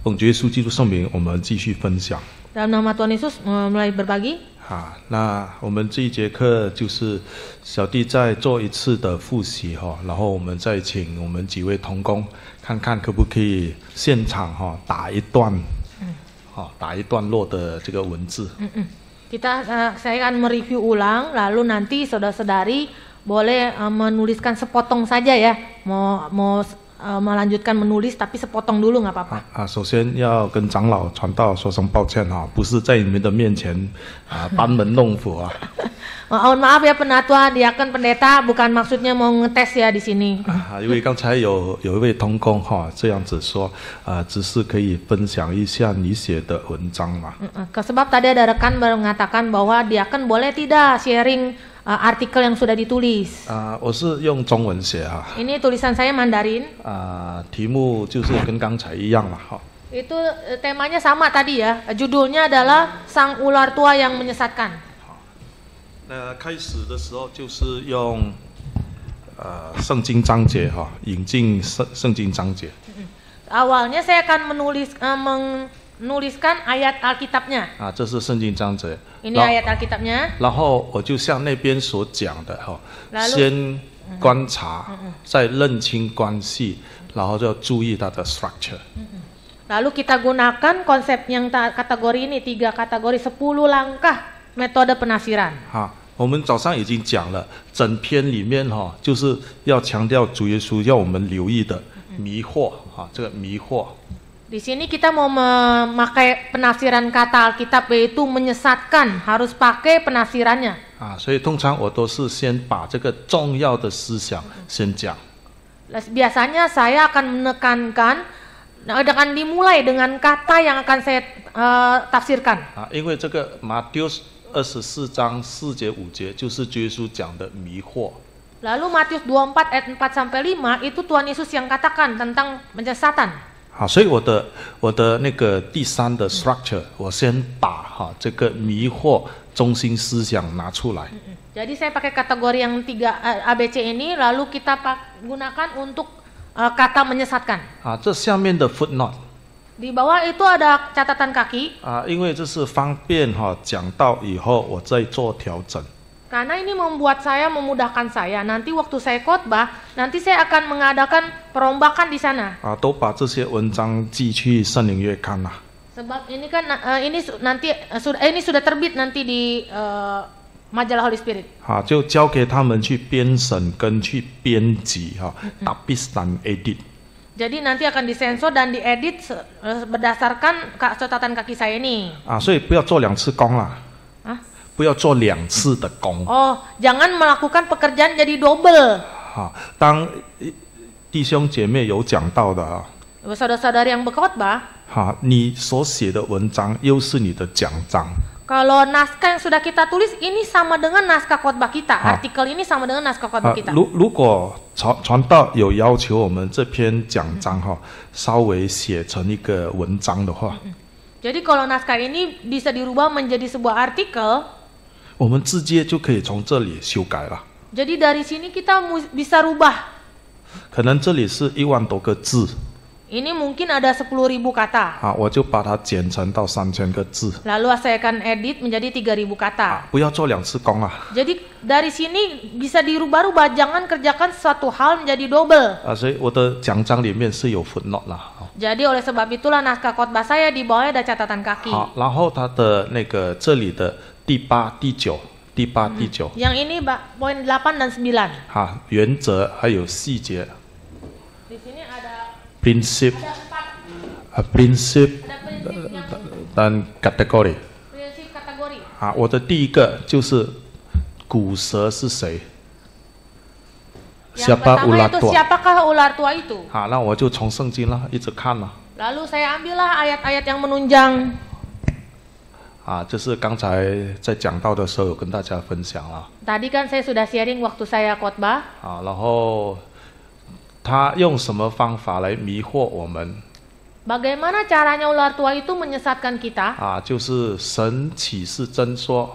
奉主耶稣基督圣名，我们继续分享。 Dalam nama Tuhan Yesus mulai berbagi. 那我们这一节课就是小弟再做一次的复习然后我们再请我们几位同工看看可不可以现场打一段落的这个文字。Saya akan mereview ulang, lalu nanti saudara-saudari boleh menuliskan sepotong saja ya. Mau melanjutkan menulis tapi sepotong dulu nggak apa-apa. 首先要跟长老传道说声抱歉不是在你们的面前班门弄斧。Mohon maaf ya penatua, diaken pendeta, bukan maksudnya mau ngetes ya di sini. 因为刚才有一位同工这样子说只是可以分享一下你写的文章嘛。 Sebab tadi ada rekan mengatakan bahwa diaken boleh tidak sharing artikel yang sudah ditulis. 我是用中文写Ini tulisan saya Mandarin. 题目就是跟刚才一样嘛。 Itu temanya sama tadi ya. Judulnya adalah Sang Ular Tua yang Menyesatkan. 那开始的时候就是用圣经章节引进圣经章节。 Awalnya saya akan menuliskan ayat Alkitabnya. 这是圣经章节。 Ini ayat Alkitabnya. 然后我就像那边所讲的先观察，再认清关系，然后就要注意它的 structure。 Lalu kita gunakan konsep yang kategori ini, 3 kategori 10 langkah metode penafsiran. 我们早上已经讲了，整篇里面就是要强调主耶稣要我们留意的迷惑这个迷惑。 Di sini kita mau memakai penafsiran kata Alkitab yaitu menyesatkan, harus pakai penafsirannya. 所以通常我都是先把这个重要的思想先讲。 Biasanya saya akan menekankan dengan dimulai dengan kata yang akan saya tafsirkan. 因为这个马丢24章4节5节就是主耶稣讲的迷惑。 Lalu Matius 24 ayat 4 sampai 5 itu Tuhan Yesus yang katakan tentang penyesatan. 所以我的那个第3的 structure， 我先把这个迷惑中心思想拿出来。 Jadi saya pakai kategori yang 3 ABC ini, lalu kita gunakan untuk kata menyesatkan. 这下面的 footnote， Di bawah itu ada catatan kaki. 因为这是方便讲到以后我再做调整。 Karena ini memudahkan saya. Nanti waktu saya khotbah, nanti saya akan mengadakan perombakan di sana. 都把这些文章寄去圣灵月刊 Sebab ini kan ini sudah terbit nanti di majalah Holy Spirit. 就交给他们去编审跟去编辑tapis dan edit. Jadi nanti akan disensor dan diedit berdasarkan catatan kaki saya ini. 所以不要做2次工啦。 不要做2次的工。 jangan melakukan pekerjaan jadi double. 当弟兄姐妹有讲到的 Saudara-saudari yang berkhotbah, 你所写的文章又是你的讲章。 kalau naskah yang sudah kita tulis ini sama dengan naskah khotbah kita, artikel ini sama dengan naskah khotbah kita. 如果传道有要求我们这篇讲章稍微写成一个文章的话， Jadi kalau naskah ini bisa dirubah menjadi sebuah artikel, 我们直接就可以从这里修改了。 jadi dari sini kita bisa rubah. 可能这里是1万多个字， Ini mungkin ada 10.000 kata. 我就把它剪成到3000个字。 Lalu saya akan edit menjadi 3.000 kata. 不要做2次工啦。 Jadi dari sini bisa dirubah-rubah, jangan kerjakan suatu hal menjadi double. 所以我的讲章里面是有 footnote 啦。 Jadi oleh sebab itulah naskah khotbah saya di bawahnya ada catatan kaki. 然后它的那个这里的第8、第9、第8、第9。 Yang ini poin 8 dan 9. 原则还有细节。 Di sini ada prinsip， ada 4. prinsip Ada prinsipnya. dan kategori。 Prinsip kategori. 我的第一个就是古蛇是谁？ Yang pertama itu siapakah ular tua itu? 那我就从圣经啦，一直看啦。 Lalu saya ambillah ayat-ayat yang menunjang. 这是刚才在讲到的时候有跟大家分享了。 Tadi kan saya sudah sharing waktu saya khotbah. 然后他用什么方法来迷惑我们？ Bagaimana caranya ular tua itu menyesatkan kita? 就是神启示真说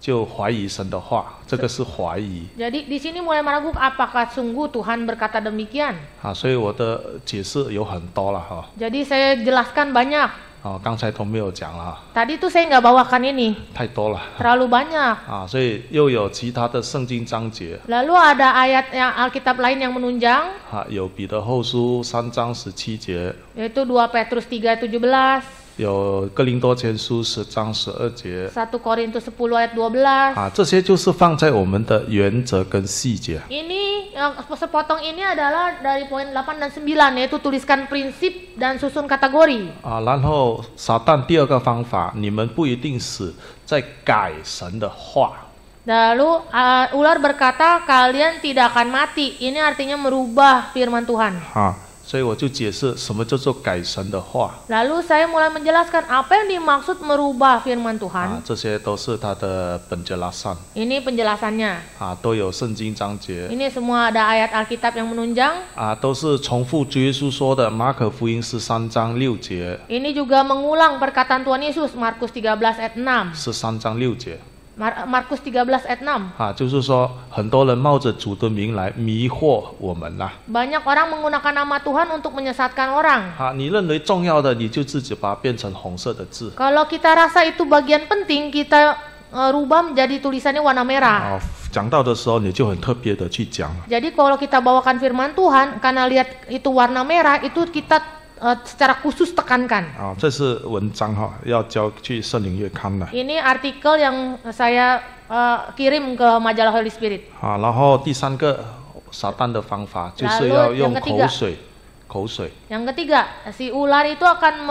就怀疑神的话，这个是怀疑 Jadi di sini mulai meragukan apakah sungguh Tuhan berkata demikian. 啊，所以我的解释有很多了哈。 Jadi saya jelaskan banyak. 啊，刚才都没有讲了， Tadi tuh saya nggak bawakan ini, 太多了 terlalu banyak. 啊，所以又有其他的圣经章节 Lalu ada ayat yang Alkitab lain yang menunjang, 啊，有彼得后书3章17节， yaitu 2 Petrus 3:17, 有哥林多前书10章12节 1 Korintus 10 ayat 12. 啊，这些就是放在我们的原则跟细节 Ini sepotong ini adalah dari poin 8 dan 9, yaitu tuliskan prinsip dan susun kategori. 啊。然后撒旦第二个方法，你们不一定死，在改神的话 Lalu ular berkata, kalian tidak akan mati. Ini artinya merubah firman Tuhan. 啊，所以我就解释什么叫做改神的话 Lalu saya mulai menjelaskan apa yang dimaksud merubah firman 啊 Tuhan. ，这些都是它的本节拉善 Ini penjelasannya. 啊，都有圣经章节 Ini semua ada ayat Alkitab yang menunjang. 啊，都是重复主耶稣说的马可福音13章6节 Ini juga mengulang perkataan Tuhan Yesus, Markus 13 ayat 6. ，13章6节 Markus 13 ayat 6. 啊，就是说很多人冒着主的名来迷惑我们啦 Banyak orang menggunakan nama Tuhan untuk menyesatkan orang. 啊，你认为重要的，你就自己把它变成红色的字 Kalau kita rasa itu bagian penting, kita rubah menjadi tulisannya warna merah. 啊，讲到的时候你就很特别的去讲 Jadi kalau kita bawakan firman Tuhan, karena lihat itu warna merah, itu kita secara khusus tekankan. 啊，这是文章哈，要交去圣灵月刊的 Ini artikel yang saya kirim ke majalah Holy Spirit. 啊。然后第三个撒旦的方法就是要用口水 Yang ketiga, si ular itu akan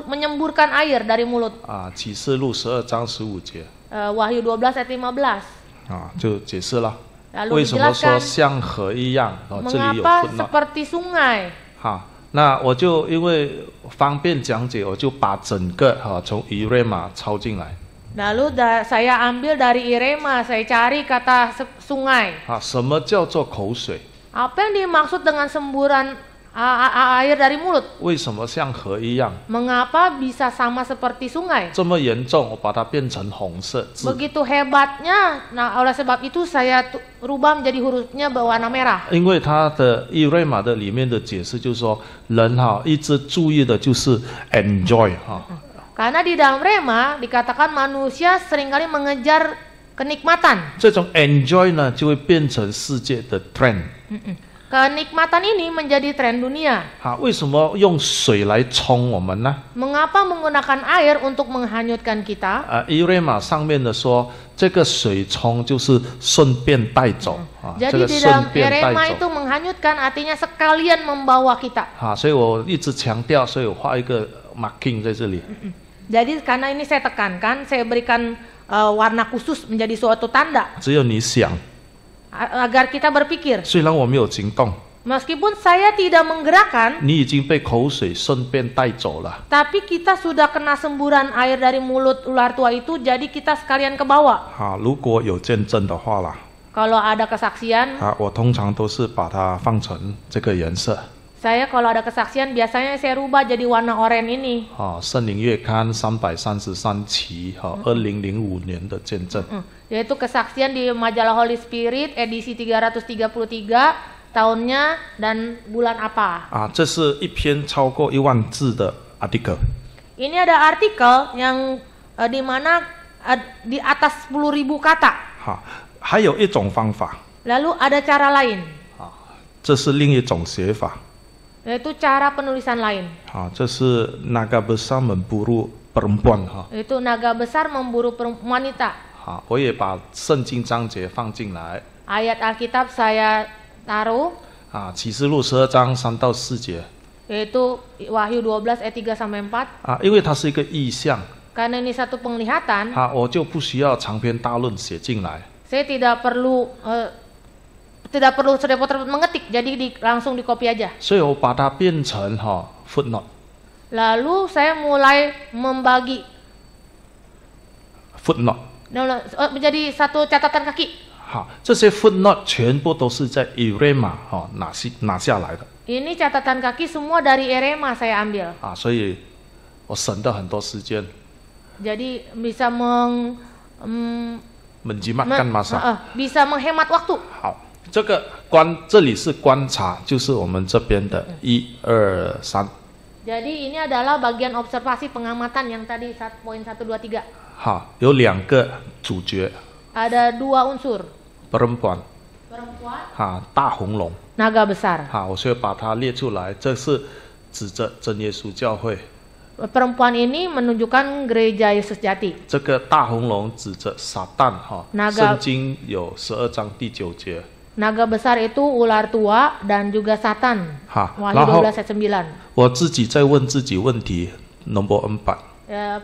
menyemburkan air dari mulut. 啊，启示录12章15节 Wahyu 12 ayat 15. 啊，就解释了 Lalu 为什么说 dijelaskan 像河一样哦，这里有 mengapa 分了 seperti sungai. 哈。那我就因为方便讲解，我就把整个哈从以瑞玛抄进来 Lalu saya ambil dari Irema, saya cari kata sungai. 啊。什么叫做口水？ Apa yang dimaksud dengan semburan air dari mulut? 为什么像河一样 Mengapa bisa sama seperti sungai? 这么严重？我把它变成红色字 Begitu hebatnya, nah oleh sebab itu saya rubah menjadi hurufnya berwarna merah. 因为它的以瑞玛的里面的解释就是说，人哈一直注意的就是 enjoy 哈 Karena di dalam Rema dikatakan manusia seringkali mengejar kenikmatan. 这种 enjoy 呢就会变成世界的 trend。 Kenikmatan ini menjadi tren dunia. 好，为什么用水来冲我们呢？ Mengapa menggunakan air untuk menghanyutkan kita? 以瑞玛上面的说，这个水冲就是顺便带走啊，这 Jadi 个 di 顺 dalam 便 Rema 带 itu 走 menghanyutkan artinya sekalian membawa kita. 啊，所以我一直强调，所以我画一个 marking 在这里 Jadi karena ini saya tekankan, saya berikan warna khusus menjadi suatu tanda 只有你想， agar kita berpikir. 虽然我没有行动， Meskipun saya tidak menggerakkan, 你已经被口水顺便带走了 tapi kita sudah kena semburan air dari mulut ular tua itu, jadi kita sekalian ke bawah. 啊。如果有见证的话啦， Kalau ada kesaksian, 啊，我通常都是把它放成这个颜色 saya kalau ada kesaksian biasanya saya rubah jadi warna oranye ini. 啊。圣灵月刊333期，哈，2005年的见证 Yaitu kesaksian di majalah Holy Spirit edisi 333 tahunnya dan bulan apa. 啊，这是一篇超过10000字的 article。 Ini ada artikel yang di mana di atas 10.000 kata. 好，还有一种方法 Lalu ada cara lain, 啊，这是另一种写法 yaitu cara penulisan lain. 啊，这是naga besar memburu perempuan 哈 Yaitu naga besar memburu wanita. 好，我也把圣经章节放进来 Ayat Alkitab saya taruh, 啊，启示录12章3到4节 yaitu Wahyu 12 ayat 3 sampai 4. 啊，因为它是一个意象 Karena ini satu penglihatan, 啊，我就不需要长篇大论写进来 saya tidak perlu repot-repot mengetik, jadi langsung di copy aja. 所以我把它变成footnote Lalu saya mulai membagi footnote。 menjadi satu catatan kaki. 好，这些 footnote 全部都是在 Irema 拿下来的 Ini catatan kaki semua dari Irema saya ambil. 啊，所以我省了很多时间 Jadi bisa menjimatkan masa. bisa menghemat waktu. 好，这里是观察，就是我们这边的1、2、3。 Jadi ini adalah bagian observasi pengamatan yang tadi poin 1, 2, 3. 好，有2个主角， Ada 2 unsur. perempuan， Perempuan, 大红龙， naga besar. 我需要把它列出来，这是指着真耶稣教会。 Perempuan ini menunjukkan gereja Yesus Jati. 这个大红龙指着撒旦，Naga 圣经有12章第9节。 Naga besar itu ular tua dan juga Satan. 好， Wahyu 然后 12 ayat 9. 我自己在问自己问题，nomor 4。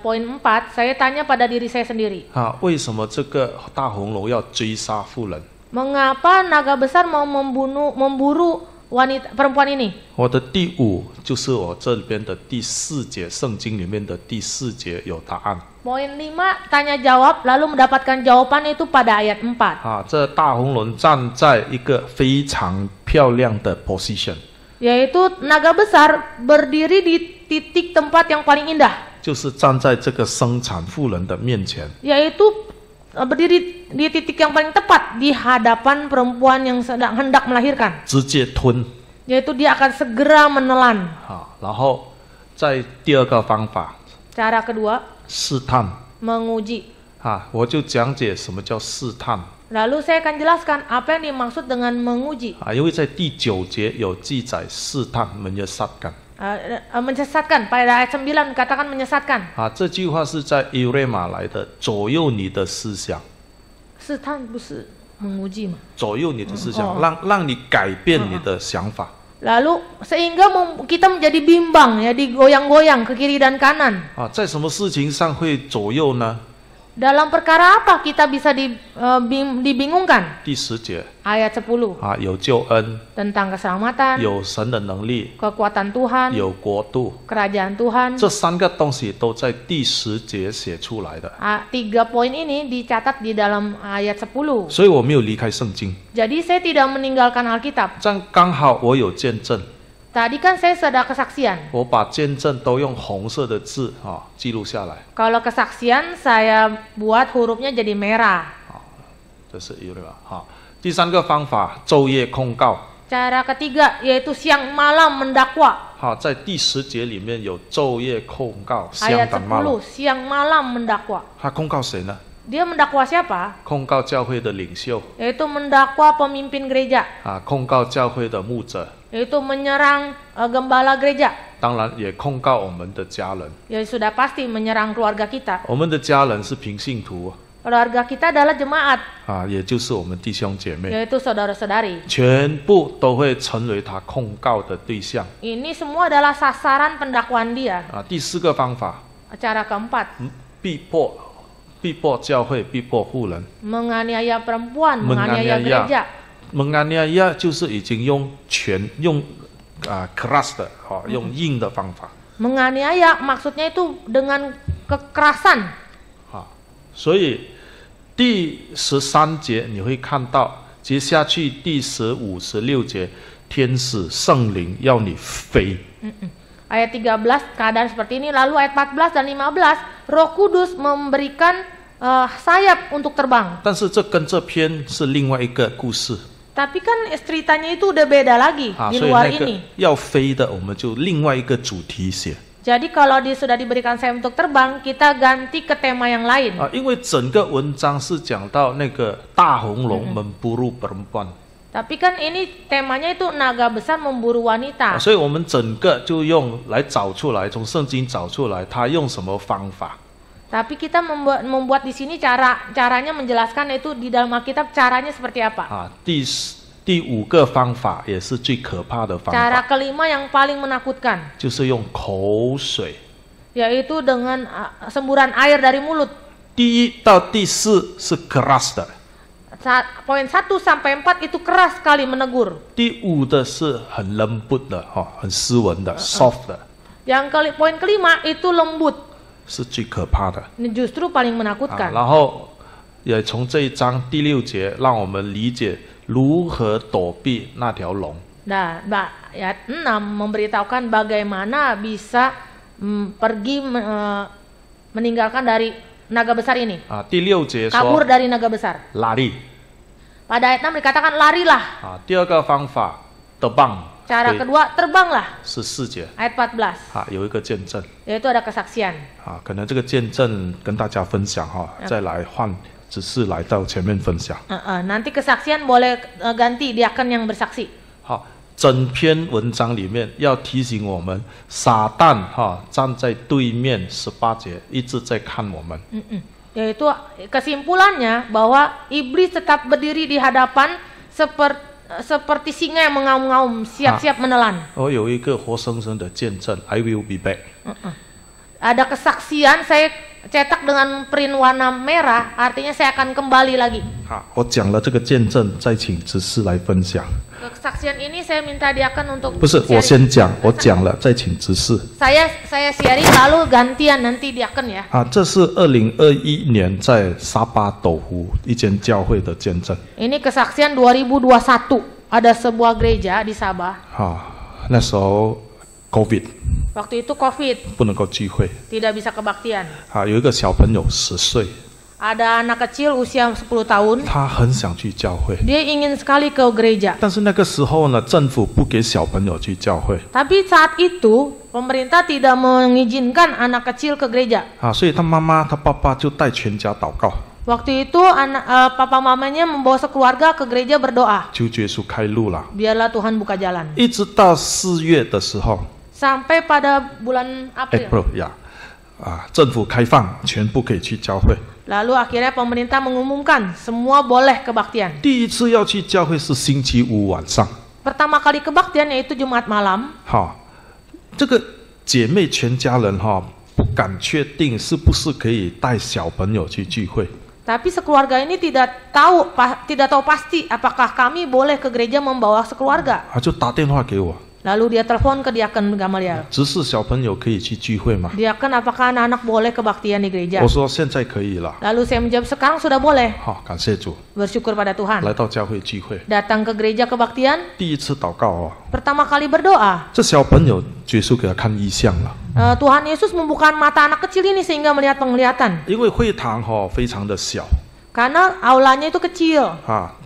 Poin 4, saya tanya pada diri saya sendiri. 为什么这个大红龙要追杀妇人？ Mengapa naga besar mau memburu wanita perempuan ini? 我的第5就是我这边的第4节，圣经里面的第4节有答案。 Poin 5, tanya jawab lalu mendapatkan jawaban itu pada ayat 4. 这大红龙站在一个非常漂亮的 position， Yaitu naga besar berdiri di titik tempat yang paling indah. 就是站在这个生产妇人的面前。 Yaitu berdiri di titik yang paling tepat di hadapan perempuan yang sedang hendak melahirkan. 直接吞。 Yaitu dia akan segera menelan. 然后在第2个方法， Cara kedua, 试探。 menguji. 我就讲解什么叫试探。 Lalu saya akan jelaskan apa yang dimaksud dengan menguji. 因为在第9节有记载试探 menyesatkan。 Menyesatkan, pada ayat 9 katakan menyesatkan. 这句话是在 Eurema 来的，左右你的思想。 试探不是menguji吗？ 左右你的思想，让你改变你的想法。 Lalu sehingga kita menjadi bimbang ya, digoyang-goyang ke kiri dan kanan. 在什么事情上会左右呢？ Dalam perkara apa kita bisa dibingungkan? 第10节 Ayat 10. 有救恩， Tentang keselamatan, 有神的能力， kekuatan Tuhan, 有国度， kerajaan Tuhan. 这3个东西都在第10节写出来的。 3 poin ini dicatat di dalam ayat 10. 所以我没有离开圣经， Jadi saya tidak meninggalkan Alkitab. 这样刚好我有见证， Tadi kan saya sudah kesaksian. 我把见证都用红色的字记录下来。 Kalau kesaksian saya buat hurufnya jadi merah. 这是有了吧？第3个方法，昼夜控告。 Cara ketiga yaitu siang malam mendakwa. 在第10节里面有昼夜控告， Ayat 相当马 10 siang malam mendakwa. 他控告谁呢？ Dia mendakwa siapa? 控告教会的领袖， Yaitu mendakwa pemimpin gereja. 控告教会的牧者， Yaitu menyerang gembala gereja. 当然也控告我们的家人。 Ya sudah pasti menyerang keluarga kita. 我们的家人是平信徒， Keluarga kita adalah jemaat, 也就是我们弟兄姐妹， yaitu saudara-saudari. 全部都会成为他控告的对象。 Ini semua adalah sasaran pendakwaan dia. 第4个方法， Cara keempat, 逼迫教会，逼迫妇人。 menganiaya perempuan, menganiaya gereja. menganiaya 就是已经用keras 的，用硬的方法。 Menganiaya maksudnya itu dengan kekerasan. 所以第13节你会看到，接下去第15、16节，天使圣灵要你飞。 Ayat 13 keadaan seperti ini, lalu ayat 14 dan 15 Roh Kudus memberikan sayap untuk terbang. 但是这跟这篇是另外一个故事。 Tapi kan ceritanya itu udah beda lagi di 所以 luar 那个 ini. 要飞的，我们就另外一个主题写。 Jadi kalau sudah diberikan sayap untuk terbang, kita ganti ke tema yang lain. 因为整个文章是讲到那个大红龙memburu perempuan。 Tapi kan ini temanya itu naga besar memburu wanita. 所以我们整个就用来找出来，从圣经找出来，他用什么方法？ Tapi kita membuat di sini caranya menjelaskan itu di dalam Alkitab caranya seperti apa. 第5个方法也是最可怕的方 Cara 法， kelima yang paling menakutkan, 就是用口水。 yaitu dengan semburan air dari mulut. 第1到第4是 keras 的， Poin 1 sampai 4 itu keras sekali menegur. 第5的是很lembut 的，很斯文的 ，soft 的， Poin kelima itu lembut. 是最可怕的。 Ini justru paling menakutkan. 然后也从这一章第6节，让我们理解如何躲避那条龙。 Nah, ayat 6 memberitahukan bagaimana bisa pergi meninggalkan dari naga besar ini. 第6节 Kabur 说 dari naga besar. 拉力 Pada ayat 6 dikatakan larilah. 第二个方法的棒 Cara kedua terbanglah. 是4节 Ayat 14. 有一个见证 Yaitu ada kesaksian. 可能这个见证跟大家分享再来换指示来到前面分享。 Nanti kesaksian boleh ganti diaken yang bersaksi. 好，整篇文章里面要提醒我们，撒旦站在对面18节一直在看我们。 Yaitu kesimpulannya bahwa iblis tetap berdiri di hadapan seperti singa yang mengaum-ngaum siap-siap menelan. 我有一个活生生的见证 ，I will be back。 Ada kesaksian, saya cetak dengan print warna merah, artinya saya akan kembali lagi. 我讲了这个见证，再请执事来分享。 Kesaksian ini saya minta diaken untuk 不是，我先讲，我讲了，再请执事。 Saya sharing lalu gantian nanti diaken ya. 这是2021年在沙巴斗湖一间教会的见证。 Ini kesaksian 2021, ada sebuah gereja di Sabah. 那时候 COVID Waktu itu COVID, 不能够聚会。 tidak bisa kebaktian. 有一个小朋友10岁， Ada anak kecil usia 10 tahun, 他很想去教会， dia ingin sekali ke gereja. 但是那个时候呢，政府不给小朋友去教会 Tapi saat itu pemerintah tidak mengizinkan anak kecil ke gereja. 所以他妈妈、他爸爸就带全家祷告， Waktu itu papa mamanya membawa sekeluarga ke gereja berdoa. 求耶稣开路了。 Biarlah Tuhan buka jalan. 一直到4月的时候 Sampai pada bulan April. 政府开放，全部可以去教会。 Lalu akhirnya pemerintah mengumumkan semua boleh kebaktian. 第一次要去教会是星期五晚上。 Pertama kali kebaktian yaitu Jumat malam. 这个姐妹全家人不敢确定是不是可以带小朋友去聚会。 Tapi sekeluarga ini tidak tahu pasti apakah kami boleh ke gereja membawa sekeluarga. 就打电话给我， Lalu dia telepon ke Diaken Gamaliel. 只是小朋友可以去聚会吗？ Diaken, apakah anak-anak boleh kebaktian di gereja? 我说现在可以了。 Lalu saya menjawab sekarang sudah boleh. 感谢主， Bersyukur pada Tuhan. 来到教会聚会， Datang ke gereja kebaktian, 第一次祷告pertama kali berdoa. 这小朋友耶稣给他看异象了， Tuhan Yesus membuka mata anak kecil ini sehingga melihat penglihatan. 因为会堂非常的小 Karena aulanya itu kecil.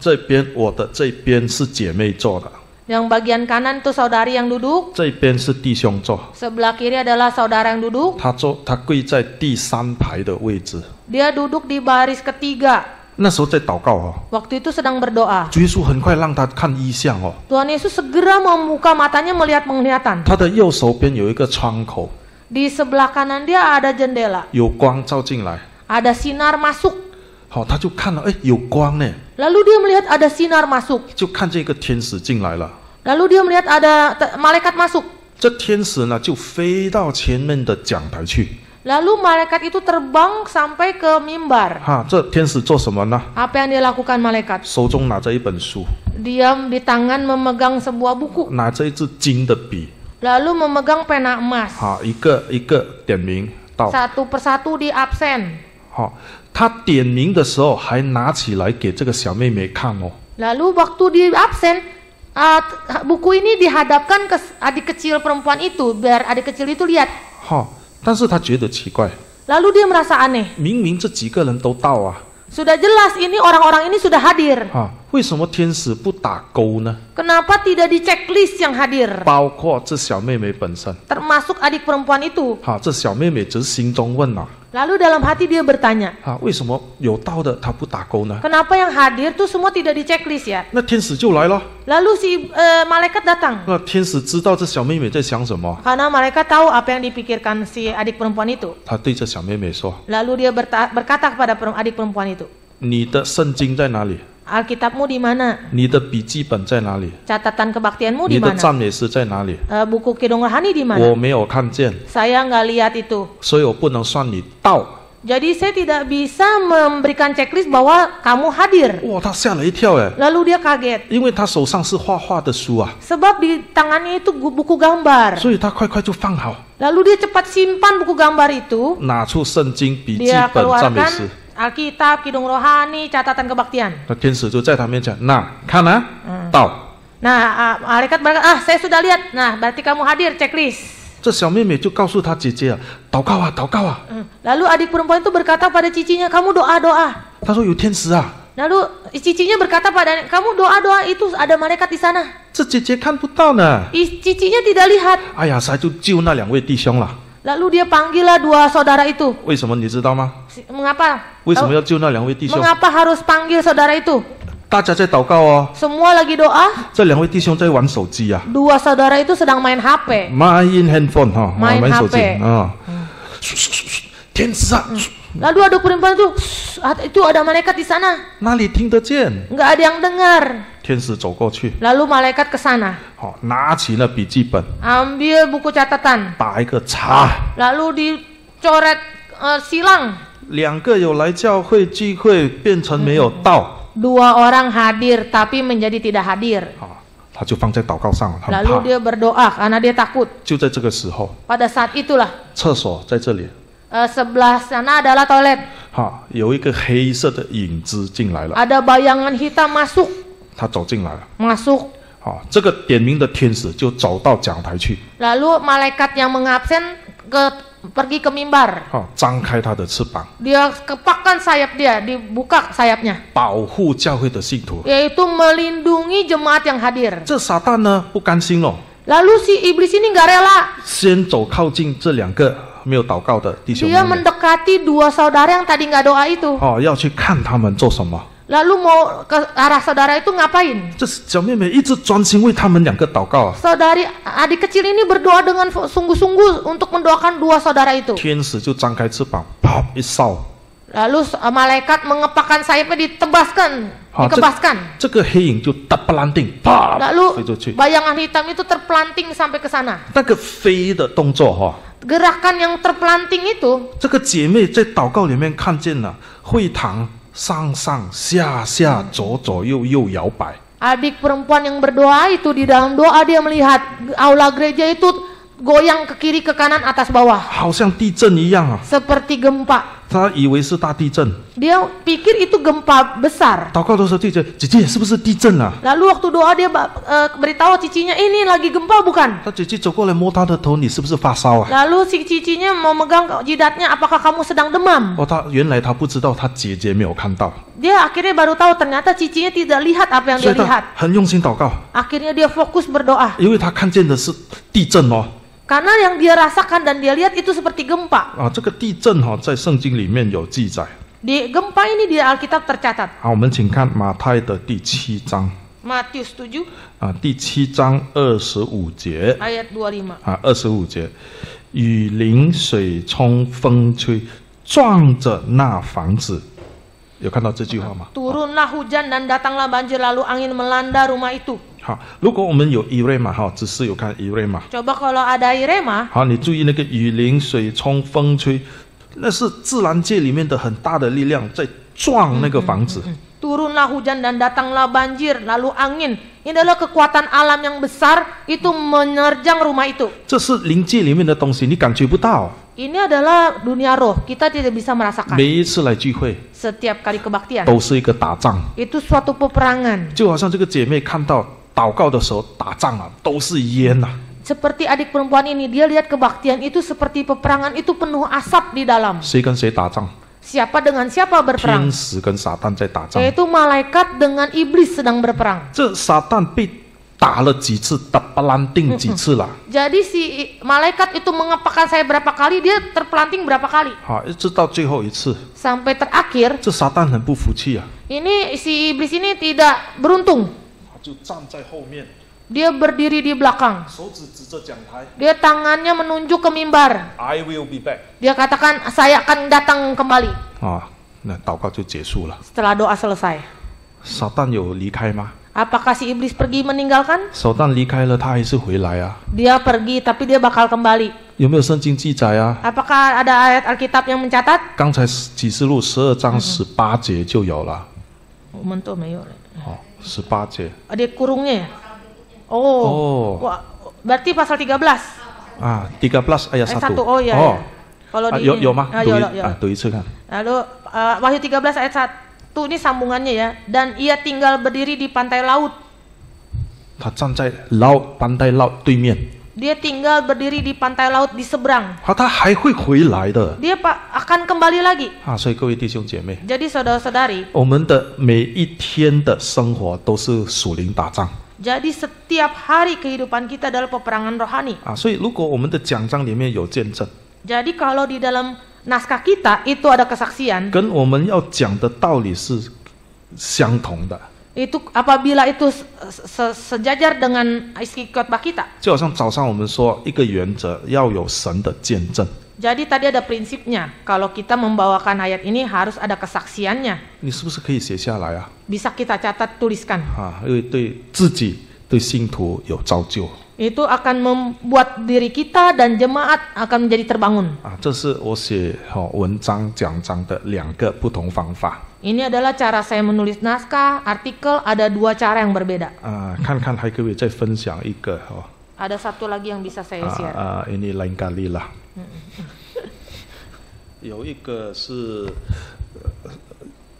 这边我的这边是姐妹坐的， Yang bagian kanan itu saudari yang duduk, 这边是弟兄坐， sebelah kiri adalah saudara yang duduk. 他跪在第3排的位置。 Dia duduk di baris ketiga. 那时候在祷告Waktu itu sedang berdoa. 主耶稣很快让他看异象Tuhan Yesus segera membuka matanya melihat penglihatan. 他的右手边有一个窗口， Di sebelah kanan dia ada jendela, 有光照进来， ada sinar masuk. 他就看了，有光呢， Lalu dia melihat ada sinar masuk. 就看见一个天使进来了。 Lalu dia melihat ada malaikat masuk. 这天使呢就飞到前面的讲台去。 Lalu malaikat itu terbang sampai ke mimbar. 这天使做什么呢？ Apa yang dia lakukan malaikat? 手中拿着一本书， Dia di tangan memegang sebuah buku. 拿着一支金的笔， Lalu memegang pena emas. 一个一个点名到。 Satu persatu di absen. 他点名的时候还拿起来给这个小妹妹看Lalu waktu di absen, buku ini dihadapkan ke adik kecil perempuan itu, biar adik kecil itu lihat. 但是他觉得奇怪， Lalu dia merasa aneh. 明明这几个人都到啊， Sudah jelas ini orang-orang ini sudah hadir. 为什么天使不打勾呢？ Kenapa tidak di checklist yang hadir? 包括这小妹妹本身， Termasuk adik perempuan itu. 这小妹妹只是心中问啊， Lalu dalam hati dia bertanya, 为什么有到的他不打勾呢？ kenapa yang hadir tuh semua tidak di checklist ya? 那天使就来了， Lalu si malaikat datang. 那天使知道这小妹妹在想什么， Karena malaikat tahu apa yang dipikirkan si adik perempuan itu. 他对这小妹妹说 Lalu dia berkata kepada adik perempuan itu, 你的圣经在哪里？ Alkitabmu di mana? 你的笔记本在哪里？ Catatan kebaktianmu 你 di 的 mana? 赞美诗在哪里？ Buku Kidung Rohani di 我 mana? 没有看见， Saya nggak lihat itu. 所以我不能算你到。 Jadi saya tidak bisa memberikan checklist bahwa kamu hadir. 哇，他吓了一跳哎， Lalu dia kaget. 因为他手上是画画的书啊， Sebab di tangannya itu buku gambar. 所以他快快就放好， Lalu dia cepat simpan buku gambar itu. 拿出圣经、笔记 Dia 本、赞美诗。 keluarkan Alkitab, Kidung Rohani, catatan kebaktian. 那天使就在他面前，那看啊，到。 Nah, malaikat berkata, saya sudah lihat. Nah, berarti kamu hadir, checklist. 这小妹妹就告诉她姐姐啊，祷告啊，祷告啊。 Lalu adik perempuan itu berkata pada cicinya, kamu doa-doa. 她说有天使啊。 Lalu cicinya berkata pada kamu doa-doa, itu ada malaikat di sana. 这姐姐看不到呢。 Cicinya tidak lihat. 哎呀，才就救那2位弟兄了。 Lalu dia panggillah 2 saudara itu. 为什么你知道吗？ Mengapa? 为什么要救那2位弟兄？ Mengapa harus panggil saudara itu? 大家在祷告哦。 Semua lagi doa. 这2位弟兄在玩手机啊。 2 saudara itu sedang main HP. main handphone 哈， main 手机 HP 啊。天使啊， Lalu adik perempuan itu ada malaikat di sana. 哪里听得见？ Nggak ada yang dengar. 天使走过去， Lalu malaikat ke sana. 好，拿起了笔记本， Ambil buku catatan. 打一个叉。 Lalu dicoret silang. 2个有来教会聚会，变成没有到。 2 orang hadir tapi menjadi tidak hadir. 啊，他就放在祷告上了，很 Lalu 怕。 dia berdoa karena dia takut. 就在这个时候， Pada saat itulah 厕所在这里， sebelah sana adalah toilet. 哈，有一个黑色的影子进来了， Ada bayangan hitam masuk. 他走进来了。 Masuk. 好，这个点名的天使就走到讲台去， Lalu malaikat yang mengabsen pergi ke mimbar. 好，张开他的翅膀， Dia kepakkan sayap dia, dibuka sayapnya. 保护教会的信徒。 Yaitu melindungi jemaat yang hadir. 这撒旦呢不甘心哦， Lalu si iblis ini nggak rela. 先走靠近这2个没有祷告的弟兄 Dia 妹妹， mendekati 2 saudara yang tadi nggak doa itu. 哦，要去看他们做什么。 Lalu mau ke arah saudara itu ngapain? 这小妹妹一直专心为他们2个祷告啊。 Saudari adik kecil ini berdoa dengan sungguh-sungguh untuk mendoakan 2 saudara itu. 天使就张开翅膀，啪一扫， Lalu malaikat mengepakkan sayapnya ditebaskan, 好， dikebaskan. 这个黑影就打不land定，啪飞 Lalu 出去。 bayangan hitam itu terpelanting sampai ke sana. 那个飞的动作哈、 Gerakan yang terpelanting itu, 这个姐妹在祷告里面看见了会堂上上下下、左左右右摇摆。 adik perempuan yang berdoa itu di dalam doa dia melihat aula gereja itu goyang ke kiri ke kanan atas bawah 好像地震一样啊！ seperti gempa. 他以为是大地震， Dia pikir itu gempa besar. 祷告的时候就觉得姐姐是不是地震啊？ Lalu waktu doa dia beritahu cicinya, ini lagi gempa bukan? 他姐姐走过来摸他的头，你是不是发烧啊？ Lalu si cicinya mau megang jidatnya, apakah kamu sedang demam? 哦，原来他不知道，他姐姐没有看到， Dia akhirnya baru tahu ternyata cicinya tidak lihat apa yang 所 dia 以他 lihat. 很用心祷告， Akhirnya dia fokus berdoa. 因为他看见的是地震哦。 Karena yang dia rasakan dan dia lihat itu seperti gempa. 啊，这个地震哈、在圣经里面有记载。 Di gempa ini di Alkitab tercatat. 好，我们请看马太的第7章 Matius 7啊，第7章25节 ayat 25. 啊，25节，雨淋水冲风吹，撞着那房子。有看到这句话吗？ Turunlah hujan dan datanglah banjir, lalu angin melanda rumah itu. 好，如果我们有以瑞玛哈，只是有看以瑞玛。 Coba kalau ada Irema, 好，你注意那个雨淋、水冲、风吹，那是自然界里面的很大的力量在撞那个房子。 turunlah hujan dan datanglah banjir, lalu angin. Ini adalah kekuatan alam yang besar itu menerjang rumah itu. 这是灵界里面的东西，你感觉不到。 Ini adalah dunia roh, kita tidak bisa merasakan. 每一次来聚会 Setiap kali kebaktian, 都是一个打仗， itu suatu peperangan. 就好像这个姐妹看到祷告的时候打仗啊，都是烟呐、 Seperti adik perempuan ini, dia lihat kebaktian itu seperti peperangan, itu penuh asap di dalam. 谁跟谁打仗？ Siapa dengan siapa 天 berperang? 使跟撒旦在打仗。 Yaitu malaikat dengan iblis sedang berperang. 这撒旦被打了几次，打不烂定几次了。 Jadi si malaikat itu mengepakkan saya berapa kali, dia terpelanting berapa kali. 好，一直到最后一次， Sampai terakhir, 这撒旦很不服气啊， ini si iblis ini tidak beruntung. 就站在后面， Dia berdiri di belakang. 手指指着讲台 Dia tangannya menunjuk ke mimbar. ，I will be back。 Dia katakan, saya akan datang kembali 啊，那祷告就结束了。 setelah doa selesai. 撒旦有离开吗？ Apakah si iblis pergi meninggalkan? 撒旦离开了，他还是回来啊。 Dia pergi tapi dia bakal kembali. 有没有圣经记载啊？ Apakah ada ayat Alkitab yang mencatat? 刚才启示录12章18节就有了。 Mentok mayo. 哦，18节 Ada kurungnya ya? Oh. Wah, berarti pasal 13. 啊，13 ayat 1。 Ayat 1. Oh iya. 哦 iya. Kalau 啊 di 有吗？ 有。读一次看。 Lalu Wahyu 13 ayat 1 ini sambungannya ya. Dan ia tinggal berdiri di pantai laut. 他站在班代老对面。Dia tinggal berdiri di pantai laut di seberang. 他还会回来的 Dia akan kembali lagi. 啊！所以各位弟兄姐妹， Jadi saudara-saudari, 我们的每一天的生活都是属灵打仗 jadi setiap hari kehidupan kita adalah peperangan rohani. 啊！所以如果我们的讲章里面有见证， Jadi kalau di dalam naskah kita itu ada kesaksian, 跟我们要讲的道理是相同的， itu apabila itu sejajar dengan isi khotbah kita. 就好像早上我们说一个原则要有神的见证， Jadi tadi ada prinsipnya, kalau kita membawakan ayat ini harus ada kesaksiannya. 你是不是可以写下来啊？ Bisa kita catat, tuliskan. 啊，因为对自己、对信徒有造就 Itu akan membuat diri kita dan jemaat akan menjadi terbangun. 啊。这是我写文章讲章的两个不同方法 Ini adalah cara saya menulis naskah, artikel, ada dua cara yang berbeda. 啊。看看还可不可以再分享一个 Ada satu lagi yang bisa saya share. ini lain kali lah 有一个是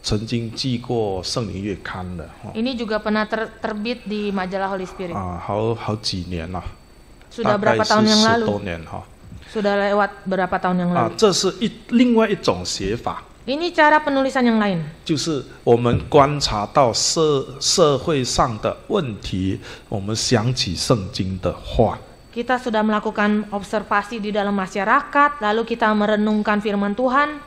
曾经寄过圣灵月刊的 Ini juga pernah terbit di majalah Holy Spirit. 啊，好几年了， Sudah 大概 berapa 是 tahun yang 10 lalu? 多年哈 Sudah lewat berapa tahun yang 啊， lalu? 这是另外一种写法， Ini cara penulisan yang lain. 就是我们观察到社会上的问题，我们想起圣经的话。 Kita sudah melakukan observasi di dalam masyarakat, lalu kita merenungkan firman Tuhan.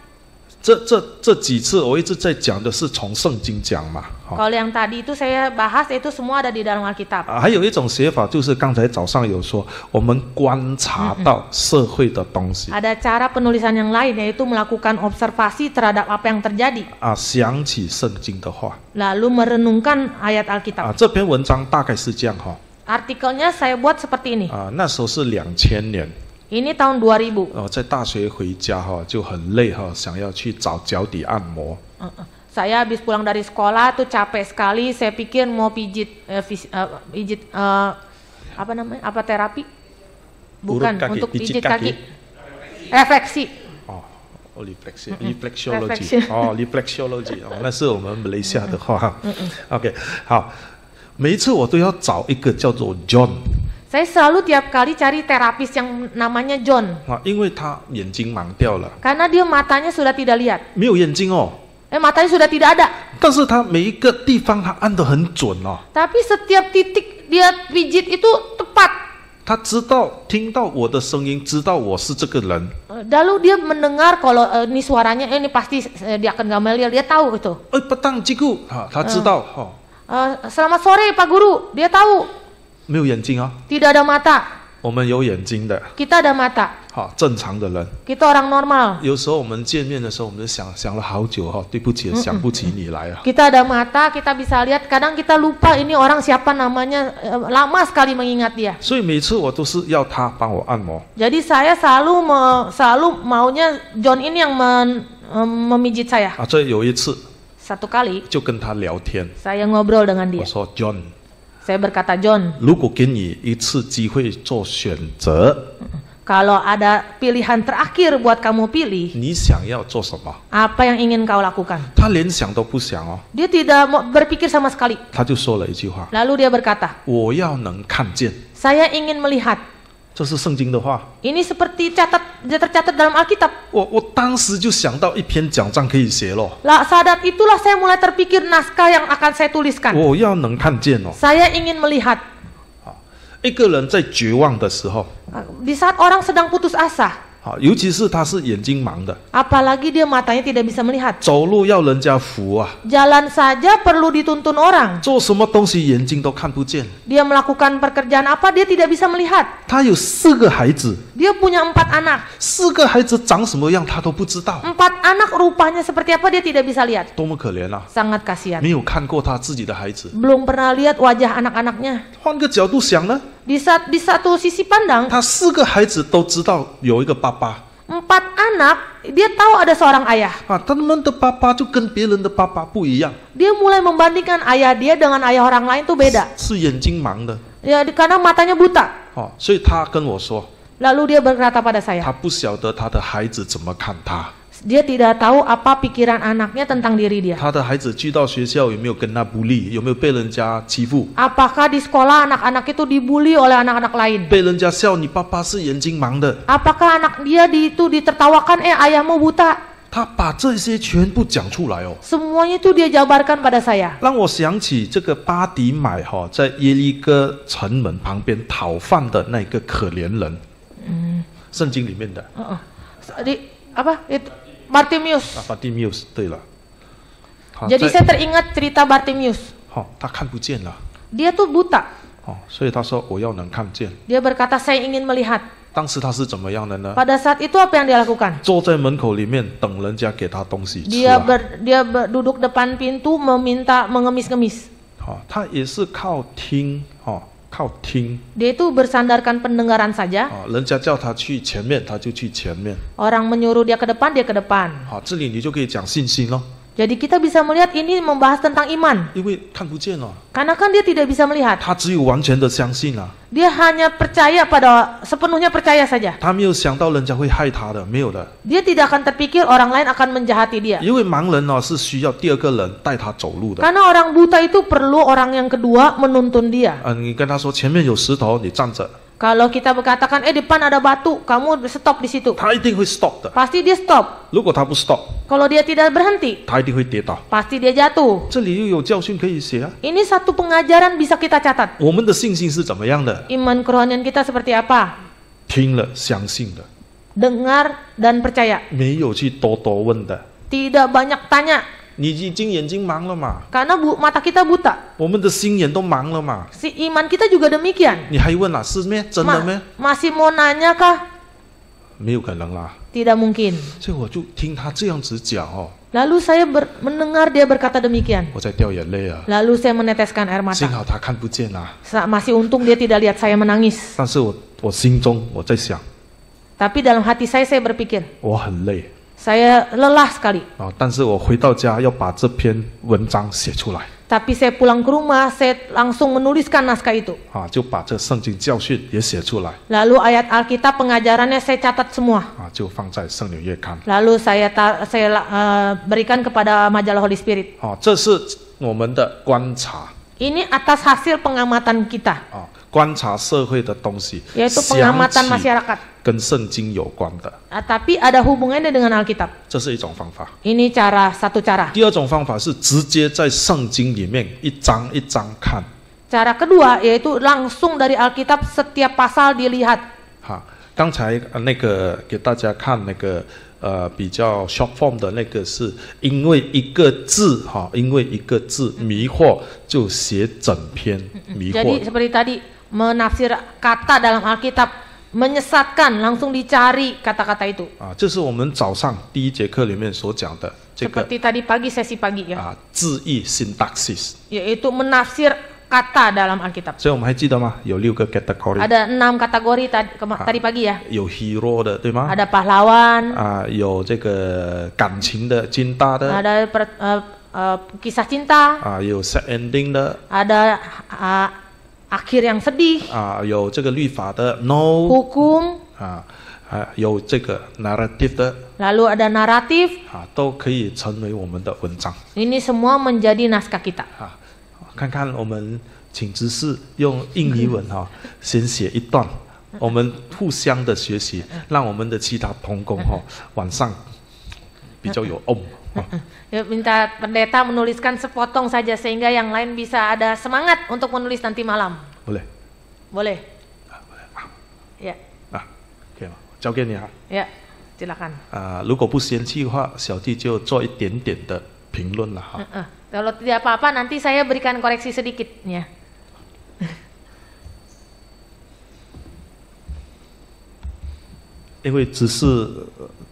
这几次我一直在讲的是从圣经讲嘛， Kalau yang tadi itu saya bahas itu semua ada di dalam Alkitab. 还有一种写法就是刚才早上有说，我们观察到社会的东西 Ada cara penulisan yang lain, yaitu melakukan observasi terhadap apa yang terjadi, 啊，想起圣经的话 lalu merenungkan ayat 啊， Alkitab. 这篇文章大概是这样哈 Artikelnya saya buat seperti ini. 啊，那时候是2000年。 Ini tahun 2000. 在大学回家就很累想要去找脚底按摩 Saya habis pulang dari sekolah tuh capek sekali. Saya pikir mau pijit apa namanya? Apa terapi? Bukan, Urut kaki, untuk pijit pijit kaki. Refleksi. 哦，reflexology， Reflection 哦，reflexology， 哦，那是我们马来西亚的话。OK， 好，每一次我都要找一个叫做 John。 Saya selalu tiap kali cari terapis yang namanya John. 啊，因为他眼睛盲掉了， Karena dia matanya sudah tidak lihat. 没有眼睛哦， Matanya sudah tidak ada. 但是他每一个地方他按得很准哦， Tapi setiap titik dia pijit itu tepat. 他知道听到我的声音，知道我是这个人。 Lalu dia mendengar kalau ini suaranya ini pasti dia akan Gamaliel, dia tahu itu. petang cikgu， 他知道Selamat sore Pak Guru, dia tahu. 没有眼睛啊， Tidak ada mata. 我们有眼睛的， Kita ada mata. 正常的人。 Kita orang normal. 有时候我们见面的时候，我们就想了好久对不起，想不起你来啊。 Kita ada mata, kita bisa lihat. Kadang kita lupa ini orang siapa namanya, lama sekali mengingat dia. 所以每次我都是要他帮我按摩。 Jadi saya selalu maunya John ini yang memijit saya. 这有一次 Satu kali 就跟他聊天， saya ngobrol dengan 我 dia. 说 John， Saya berkata, John, 如果给你一次机会做选择， kalau ada pilihan terakhir buat kamu pilih, 你想要做什么？ apa yang ingin kau lakukan? 他连想都不想哦， Dia tidak mau berpikir sama sekali. 他就说了一句话： Lalu dia berkata, 我要能看见。 saya ingin melihat. 这是圣经的话。 Ini seperti tercatat dalam Alkitab. 我当时就想到一篇讲章可以写咯， Lah, saat itulah saya mulai terpikir naskah yang akan saya tuliskan. 我要能看见哦。 Saya ingin melihat. 一个人在绝望的时候， Di saat orang sedang putus asa, 尤其是他是眼睛盲的， apalagi dia matanya tidak bisa melihat. 走路要人家扶啊， Jalan saja perlu dituntun orang. 做什么东西眼睛都看不见。 Dia melakukan pekerjaan apa, dia tidak bisa melihat. 他有4个孩子， Dia punya 4 anak. 4个孩子长什么样他都不知道， 4 anak rupanya seperti apa dia tidak bisa lihat. 多么可怜啊！ Sangat kasihan. 没有看过他自己的孩子。 Belum pernah lihat wajah anak-anaknya. 换个角度想呢， Di satu sisi pandang, 他4个孩子都知道有一个爸爸 4 anak, dia tahu ada seorang ayah. 他们的爸爸就跟别人的爸爸不一样， Dia mulai membandingkan ayah dia dengan ayah orang lain tuh beda. 是眼睛盲的 Ya, karena matanya buta. 所以他跟我说， Lalu dia berkata pada saya, 他不晓得他的孩子怎么看他。Dia tidak tahu apa pikiran anaknya tentang diri dia. 他的孩子去到学校有没有跟他不利，有没有被人家欺负， Apakah di sekolah anak-anak itu dibully oleh anak-anak lain? 被人家笑你爸爸是眼睛盲的， Apakah anak dia itu ditertawakan, ayahmu buta? 他把这些全部讲出来哦， Semuanya itu dia jabarkan pada saya. 让我想起这个巴迪买在耶利哥城门旁边讨饭的那个可怜人，圣经里面的 Di apa itu Bartimeus. 巴蒂缪斯。对了， Jadi saya teringat cerita Bartimeus. 他看不见了， Dia tuh buta. 所以他说我要能看见。 Dia berkata saya ingin melihat. 当时他是怎么样的呢？ Pada saat itu apa yang dia lakukan? 坐在门口里面等人家给他东西吃 Dia 啊。 duduk depan pintu meminta mengemis-ngemis. 他也是靠听，靠听。 Dia itu bersandarkan pendengaran saja. 人家叫他去前面，他就去前面。 Orang menyuruh dia ke depan, dia ke depan. 这里你就可以讲信心咯， Jadi kita bisa melihat ini membahas tentang iman. 因为看不见了， Karena kan dia tidak bisa melihat. 他只有完全的相信啊， Dia hanya percaya sepenuhnya percaya saja. 他没有想到人家会害他的，没有的。 Dia tidak akan terpikir orang lain akan menjahati dia. 因为盲人是需要第二个人带他走路的。 Karena orang buta itu perlu orang yang kedua menuntun dia. 你跟他说前面有石头，你站着， Kalau kita berkatakan, depan ada batu, kamu stop di situ. 他一定会 stop 的。 Pasti dia stop. 如果他不 stop， Kalau dia tidak berhenti, 他一定会跌倒。 pasti dia jatuh. 这里又有教训可以写啊。 Ini satu pengajaran bisa kita catat. 我们的信心是怎么样的？ Iman kerohanian kita seperti apa? 听了相信的， Dengar dan percaya. 没有去多多问的。 Tidak banyak tanya. 你已经眼睛盲了嘛？ Karena mata kita buta. 我们的心眼都盲了嘛？ Si iman kita juga demikian. 你还问是咩？真的咩？ Masih mau nanya kah? 没有可能啦。 Tidak mungkin. 所以我就听他这样子讲Lalu saya mendengar dia berkata demikian. 我在掉眼泪啊。 Lalu saya meneteskan air 幸 mata. 好他看不见啊， Masih untung dia tidak lihat saya menangis. 但是我心中我在想， Tapi dalam hati saya berpikir, 我很累 saya lelah sekali. 但是我回到家要把这篇文章写出来 Tapi saya pulang ke rumah, saya langsung menuliskan naskah itu. 就把这圣经教训也写出来 Lalu ayat Alkitab pengajarannya saya catat semua. 就放在圣灵月刊 Lalu saya berikan kepada majalah Holy Spirit. 这是我们的观察 Ini atas hasil pengamatan kita, 观察社会的东西， yaitu 想 pengamatan 起 masyarakat. 跟圣经有关的， Tapi ada hubungannya dengan Alkitab. 这是一种方法。 Ini satu cara. 第二种方法是直接在圣经里面一章一章看。 Cara kedua yaitu langsung dari Alkitab setiap pasal dilihat. 刚才那个给大家看那个比较 short form 的那个是因为一个字因为一个字迷惑就写整篇迷 Jadi 惑。 seperti tadi menafsir kata dalam Alkitab menyesatkan, langsung dicari kata-kata itu. 这是我们早上第一节课里面所讲的这个 Seperti tadi pagi sesi pagi ya, 字义 syntaxis。 yaitu menafsir kata dalam Alkitab. 所以我们还记得吗？有6个 category。 Ada 6 kategori tadi pagi ya. 有 hero 的对吗？ Ada pahlawan, 有这个感情的金大的， ada kisah cinta, 有 sad ending 的， ada akhir yang sedih, 有这个律法的 no， hukum, 有这个 narrative 的， lalu ada naratif. 都可以成为我们的文章。 Ini semua menjadi naskah kita. 看看我们请执事用印尼文先写一段，我们互相的学习，让我们的其他同工晚上比较有 Ya, minta pendeta menuliskan sepotong saja sehingga yang lain bisa ada semangat untuk menulis nanti malam. boleh Boleh? Ya. 可以吗？交给你啊。 Ya, silakan. 如果不嫌弃的话，小弟就做一点点的评论了哈。 Kalau tidak apa-apa nanti saya berikan koreksi sedikit ya. 因为只是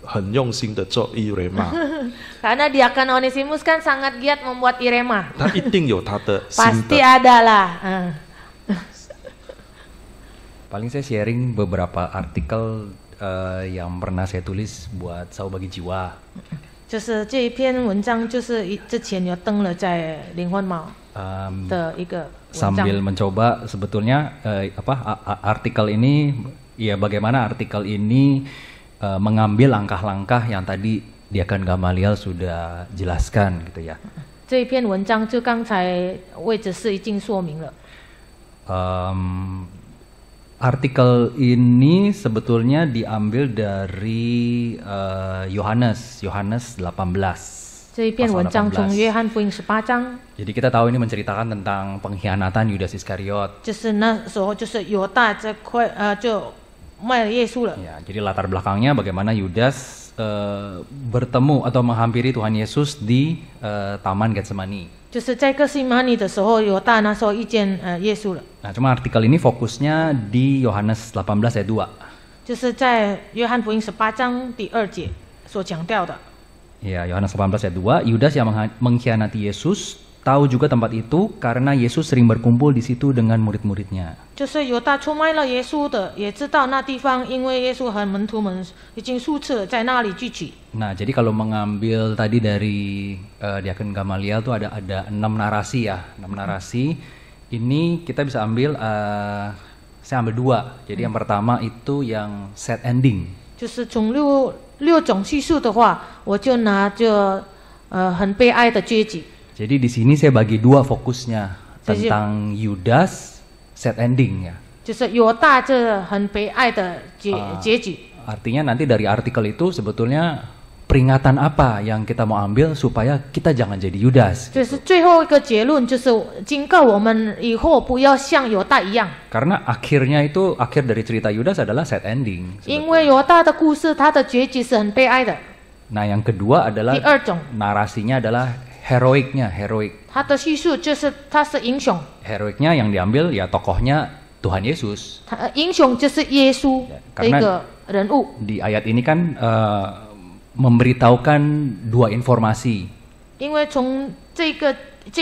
很用心的做伊瑞玛， Karena Diakon Onesimus kan sangat giat membuat irema. 他一定有他的心 Pasti 得。 ada lah. Paling saya sharing beberapa artikel yang pernah saya tulis buat Sao Bagi Jiwa. 就是这一篇文章，就是之前有登了在灵魂猫的一个文章。 Sambil mencoba sebetulnya artikel ini, ya bagaimana artikel ini mengambil langkah-langkah yang tadi Diakan Gamaliel sudah jelaskan gitu ya. 这一篇文章就刚才魏执事已经说明了。 Artikel ini sebetulnya diambil dari Yohanes 18. 这一篇文章从约翰福音18章， Jadi kita tahu ini menceritakan tentang pengkhianatan Yudas Iskariot. 就是那时候就是犹大这块就卖了耶稣了。 Ya, jadi latar belakangnya bagaimana Yudas bertemu atau menghampiri Tuhan Yesus di Taman Getsemani. 就是在哥西玛尼的时候，犹大那时候遇见耶稣了。 Nah, cuma artikel ini fokusnya di Yohanes 18 ayat 2. 就是在约翰福音18章第2节所强调的。 Ya, Yohanes 18 ayat 2, Yudas yang mengkhianati Yesus tahu juga tempat itu karena Yesus sering berkumpul di situ dengan murid-muridnya. 就是犹大出卖了耶稣的，也知道那地方，因为耶稣和门徒们已经数次在那里聚集。 Nah, jadi kalau mengambil tadi dari Diaken Gamaliel tuh ada 6 narasi ya, 6 narasi. Ini kita bisa ambil, saya ambil 2. Jadi yang pertama itu yang sad ending. 就是从六种叙述的话，我就拿就很悲哀的结局。 Jadi di sini saya bagi 2 fokusnya tentang Yudas sad ending ya. 就是犹大这很悲哀的结局。 Artinya nanti dari artikel itu sebetulnya peringatan apa yang kita mau ambil supaya kita jangan jadi Yudas. 就是最后一个结论，就是警告我们以后不要像犹大一样。 Karena akhirnya itu, akhir dari cerita Yudas adalah sad ending. 因为犹大的故事，它的结局是很悲哀的。 Nah, yang kedua adalah 第二种， narasinya adalah heroik. 它的叙述就是它是英雄， Heroiknya yang diambil ya tokohnya Tuhan Yesus. 英雄就是耶稣的一个人物。 Di ayat ini kan memberitahukan 2 informasi. 因为从这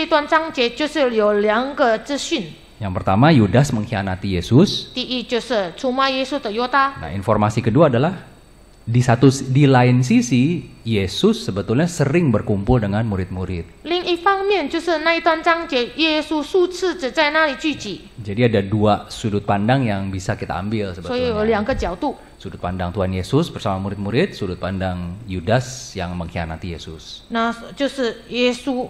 段章节就是有2个资讯， Yang pertama Yudas mengkhianati Yesus. 第一就是出卖耶稣的犹大， Nah, informasi kedua adalah di lain sisi Yesus sebetulnya sering berkumpul dengan murid-murid. 另一方面就是那一段章节，耶稣数次只在那里聚集， Jadi ada 2 sudut pandang yang bisa kita ambil 所以有 sebetulnya. 2个角度。 Sudut pandang Tuhan Yesus bersama murid-murid, sudut pandang Yudas yang mengkhianati Yesus. 那就是耶稣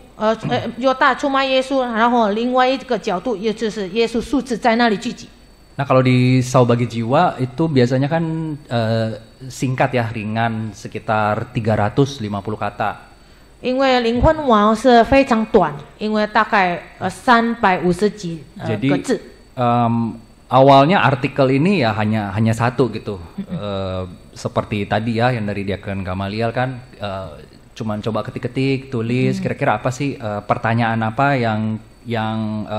犹大出卖耶稣，然后另外一个角度也就是耶稣数次在那里聚集。 Nah, kalau di Sau Bagi Jiwa itu biasanya kan singkat ya, ringan, sekitar 350 kata. 因为灵魂王是非常短，因为大概350几个字。 Awalnya artikel ini ya hanya satu gitu. Seperti tadi ya yang dari Diaken Gamaliel kan cuman coba ketik-ketik, tulis kira-kira apa sih pertanyaan apa yang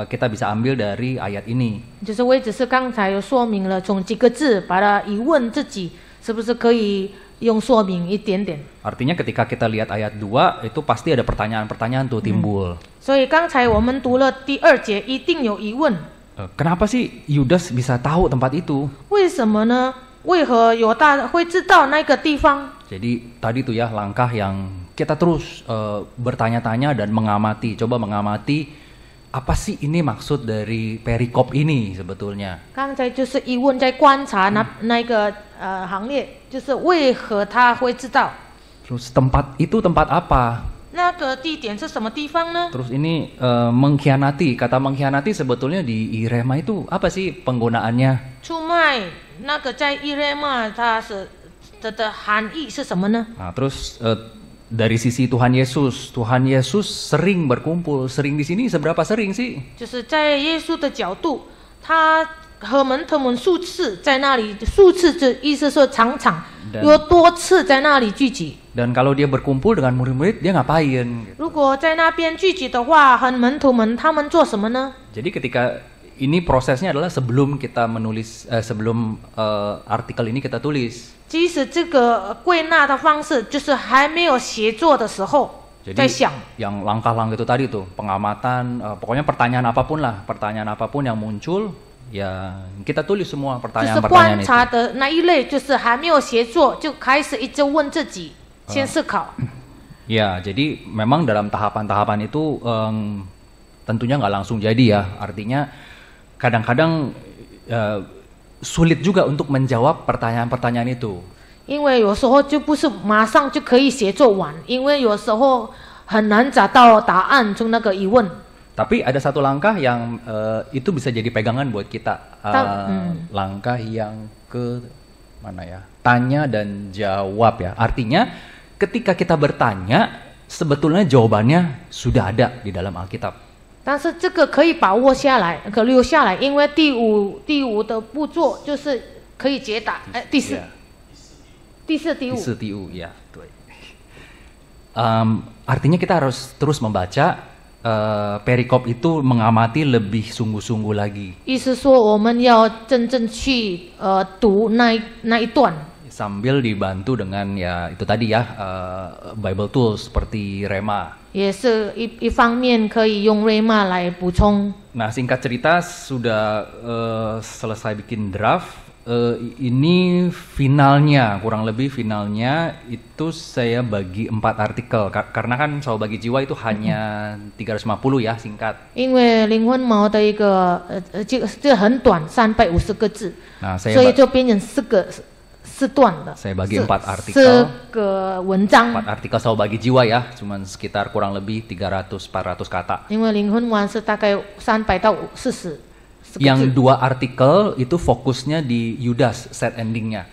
kita bisa ambil dari ayat ini. 就是我只是刚才有说明了，从几个字把它疑问自己是不是可以用说明一点点。 Artinya ketika kita lihat ayat 2 itu pasti ada pertanyaan-pertanyaan tuh timbul. 所以刚才我们读了第2节，一定有疑问。 Kenapa sih Yudas bisa tahu tempat itu? 为什么呢？为何犹大会知道那个地方？ Jadi tadi tuh ya langkah yang kita terus bertanya-tanya dan mengamati, coba mengamati apa sih ini maksud dari perikop ini sebetulnya. 刚才就是疑问，在观察那个行列，就是为何他会知道 Terus tempat itu tempat apa? 那个地点是什么地方呢？ Terus ini mengkhianati, kata mengkhianati sebetulnya di Irema itu apa sih penggunaannya? 出卖那个在伊勒玛，它是的含义是什么呢？ Nah, terus dari sisi Tuhan Yesus sering berkumpul, sering di sini seberapa sering sih? 就是在耶稣的角度，他和门徒们数次在那里，数次这意思说常常有多次在那里聚集。 Dan kalau dia berkumpul dengan murid-murid, dia ngapain? 如果在那边聚集的话，和门徒们他们做什么呢？ Jadi ketika ini prosesnya adalah sebelum kita menulis, sebelum artikel ini kita tulis. 即使这个归纳的方式，就是还没有协作的时候，在 Jadi 想。 yang langkah-langkah itu tadi tuh, pengamatan, pokoknya pertanyaan apapun yang muncul, ya kita tulis semua 就是观 pertanyaan-pertanyaan itu. 察的那一类，就是还没有协作，就开始一直问自己，先思考。 Ya, jadi memang dalam tahapan-tahapan itu tentunya nggak langsung jadi ya. Artinya kadang-kadang sulit juga untuk menjawab pertanyaan-pertanyaan itu. 因为有时候就不是马上就可以写作完，因为有时候很难找到答案，就那个疑问。 Tapi ada satu langkah yang itu bisa jadi pegangan buat kita. Langkah yang ke mana ya? Tanya dan jawab ya. Artinya ketika kita bertanya, sebetulnya jawabannya sudah ada di dalam Alkitab. 但是这个可以把握下来，可留下来，因为第五的步骤就是可以解答。第四，第四、第五。第四、第五ya. Artinya kita harus terus membaca perikop itu mengamati lebih sungguh-sungguh lagi. 意思说我们要真正去读那一段。 Sambil dibantu dengan ya itu tadi ya Bible tools seperti Rema. 也是一方面可以用瑞玛来补充。 Nah singkat cerita sudah selesai bikin draft. Ini finalnya, kurang lebih finalnya itu saya bagi 4 artikel karena kan Saul Bagi Jiwa itu hanya 350 ya singkat. 因为灵魂锚的一个这很短，350个字， Nah, 所以就变成四段的。 Saya bagi 4 artikel. 4个文章。 4 artikel Saul Bagi Jiwa ya, cuman sekitar kurang lebih 300-400 kata. 因为灵魂丸是大概300到40。 Yang 2 artikel itu fokusnya di Yudas set endingnya.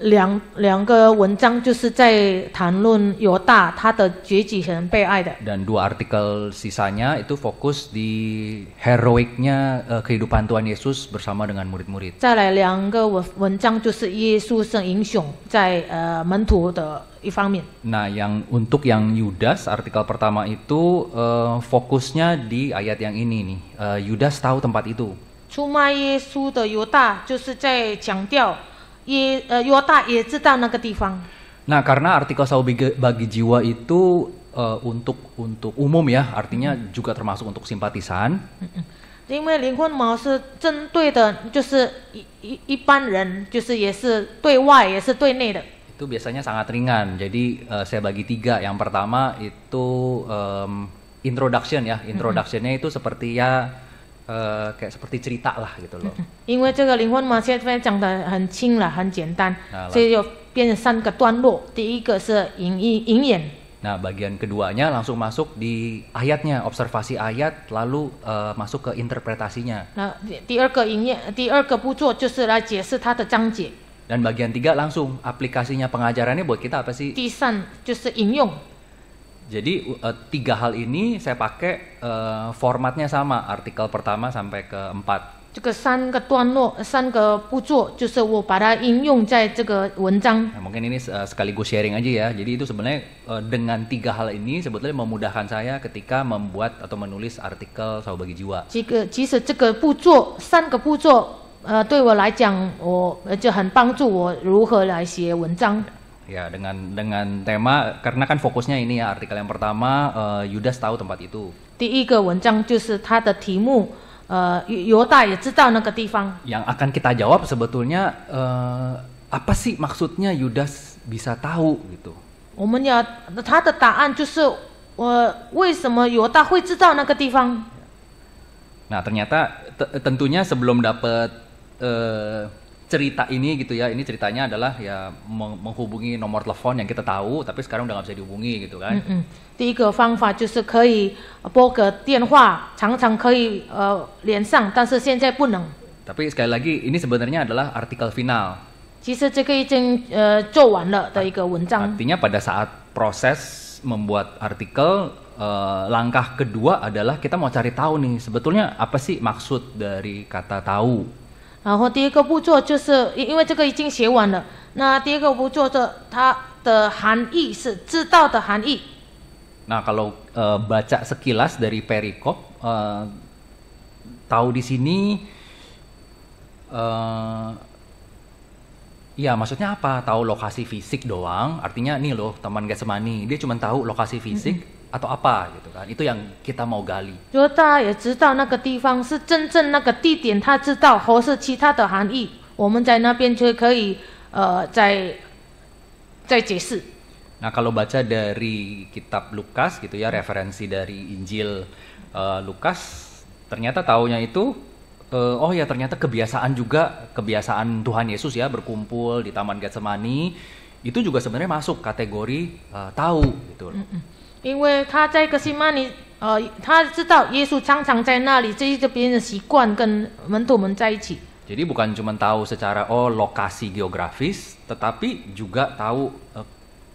两个文章就是在谈论犹大他的结局很被爱的。 Dan 2 artikel sisanya itu fokus di heroiknya kehidupan Tuhan Yesus bersama dengan murid-murid. 再来2个文章就是耶稣是英雄在门徒的一方面。 Nah, untuk yang Yudas artikel pertama itu fokusnya di ayat yang ini nih. Yudas tahu tempat itu. 出卖耶稣的犹大就是在强调犹大也知道那个地方。 Nah, karena artikel Saul Bagi Jiwa itu untuk umum ya, artinya juga termasuk untuk simpatisan. 因为灵魂锚是针对的，就是一般人，就是也是对外也是对内的。 Itu biasanya sangat ringan. Jadi saya bagi 3. Yang pertama itu introduction ya. Introductionnya itu seperti ya kayak seperti cerita lah gitu loh. 因为这个灵魂锚现在讲的很轻了，很简单，所以就变成3个段落。第一个是引言。 Nah, bagian keduanya langsung masuk di ayatnya, observasi ayat, lalu masuk ke interpretasinya. 那第二个引言，第二个步骤就是来解释它的章节。 Dan bagian 3 langsung aplikasinya pengajarannya buat kita apa sih? 第三就是引用。 Jadi 3 hal ini saya pakai formatnya sama, artikel pertama sampai ke 4. 这个3个段落，3个步骤，就是我把它应用在这个文章。 Nah, mungkin ini sekaligus sharing aja ya. Jadi itu sebenarnya dengan 3 hal ini sebetulnya memudahkan saya ketika membuat atau menulis artikel Saul Bagi Jiwa. 即使这个步骤3个步骤，对我来讲，我就很帮助我如何来写文章。 Ya, dengan tema karena kan fokusnya ini ya, artikel yang pertama Yudas tahu tempat itu. 第一个文章就是它的题目，犹大也知道那个地方。 Yang akan kita jawab sebetulnya apa sih maksudnya Yudas bisa tahu gitu. 我们要他的答案就是为什么犹大会知道那个地方？ Nah, ternyata tentunya sebelum dapat cerita ini gitu ya, ini ceritanya adalah ya menghubungi nomor telepon yang kita tahu tapi sekarang udah nggak bisa dihubungi gitu kan. 第一个方法就是可以拨个电话，常常可以连上，但是现在不能。 Tapi sekali lagi ini sebenarnya adalah artikel final. 其实这个已经做完了的一个文章。 Artinya pada saat proses membuat artikel langkah kedua adalah kita mau cari tahu nih sebetulnya apa sih maksud dari kata tahu. 然后第一个步骤就是因为这个已经写完了，那第二个步骤它的含义是知道的含义。 Nah, kalau baca sekilas dari perikop, tahu di sini, ya maksudnya apa? Tahu lokasi fisik doang, artinya nih loh teman Getsemani, dia cuma tahu lokasi fisik atau apa gitu kan? Itu yang kita mau gali. 犹大也知道那个地方是真正那个地点，他知道，或是其他的含义，我们在那边就可以再解释。 Nah, kalau baca dari kitab Lukas gitu ya, referensi dari Injil Lukas, ternyata taunya itu oh ya ternyata kebiasaan Tuhan Yesus ya berkumpul di Taman Getsemani itu juga sebenarnya masuk kategori tahu gitu loh. 因为他在格西玛尼，他知道耶稣常常在那里，这是别人的习惯，跟门徒们在一起。 Jadi bukan cuma tahu secara lokasi geografis, tetapi juga tahu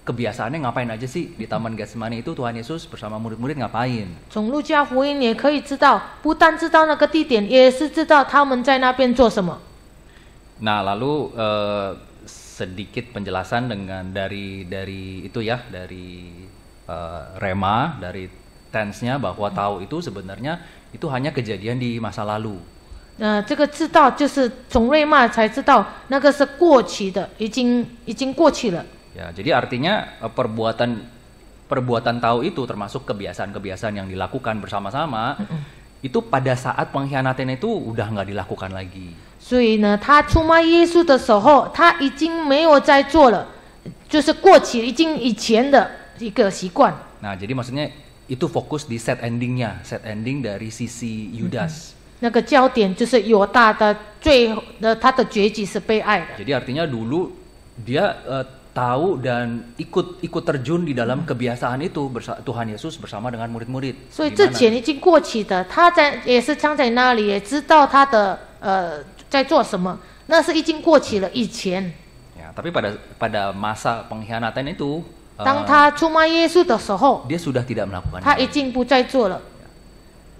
kebiasaannya ngapain aja sih di Taman Getsemani itu Tuhan Yesus bersama murid-murid ngapain. 从路加福音也可以知道，不但知道那个地点，也是知道他们在那边做什么。 Nah lalu sedikit penjelasan dari itu ya dari rema dari tense-nya bahwa tahu itu sebenarnya itu hanya kejadian di masa lalu. 这个知道就是从瑞玛才知道，那个是过期的，已经过期了。 Ya, jadi artinya perbuatan tahu itu termasuk kebiasaan-kebiasaan yang dilakukan bersama-sama itu pada saat pengkhianatan itu udah nggak dilakukan lagi. 所以呢，他出卖耶稣的时候，他已经没有在做了，就是过期，已经以前的一个习惯。 Nah, jadi maksudnya itu fokus di set ending dari sisi Yudas. 那个焦点就是犹大的他的结局是被爱的。 Jadi artinya dulu dia tahu dan ikut terjun di dalam kebiasaan itu Tuhan Yesus bersama dengan murid-murid. 所以之前已经过期的，他也是常在那里，也知道他的在做什么，那是已经过期了以前。 Ya, tapi pada masa pengkhianatan itu 当他出卖耶稣的时候， dia sudah tidak melakukan. 他已经不再做了。